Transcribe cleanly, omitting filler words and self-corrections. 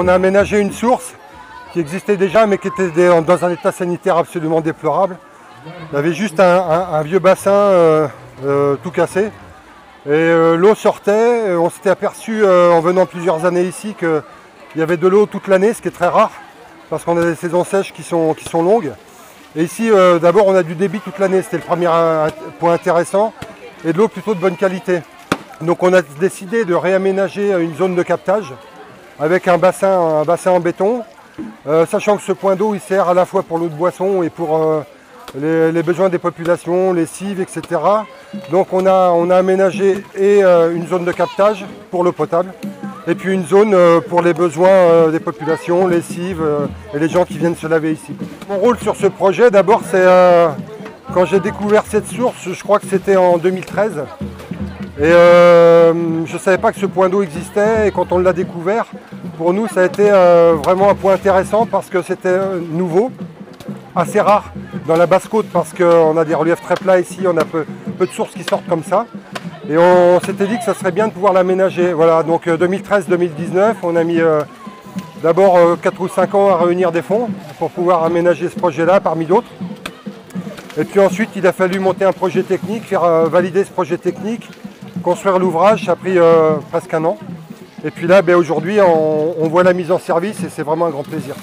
on a aménagé une source qui existait déjà mais qui était dans un état sanitaire absolument déplorable. Il y avait juste un vieux bassin tout cassé. Et l'eau sortait, on s'était aperçu en venant plusieurs années ici qu'il y avait de l'eau toute l'année, ce qui est très rare, parce qu'on a des saisons sèches qui sont longues. Et ici, d'abord, on a du débit toute l'année, c'était le premier point intéressant, et de l'eau plutôt de bonne qualité. Donc on a décidé de réaménager une zone de captage avec un bassin en béton, sachant que ce point d'eau il sert à la fois pour l'eau de boisson et pour les besoins des populations, les cives, etc. Donc on a aménagé une zone de captage pour l'eau potable et puis une zone pour les besoins des populations, les cives et les gens qui viennent se laver ici. Mon rôle sur ce projet, d'abord, c'est quand j'ai découvert cette source, je crois que c'était en 2013. Et je ne savais pas que ce point d'eau existait et quand on l'a découvert, pour nous ça a été vraiment un point intéressant parce que c'était nouveau, assez rare dans la basse-côte parce qu'on a des reliefs très plats ici, on a peu de sources qui sortent comme ça. Et on s'était dit que ça serait bien de pouvoir l'aménager. Voilà, donc 2013-2019, on a mis d'abord 4 ou 5 ans à réunir des fonds pour pouvoir aménager ce projet-là parmi d'autres. Et puis ensuite il a fallu monter un projet technique, faire valider ce projet technique, construire l'ouvrage, ça a pris presque un an. Et puis là, aujourd'hui, on voit la mise en service et c'est vraiment un grand plaisir.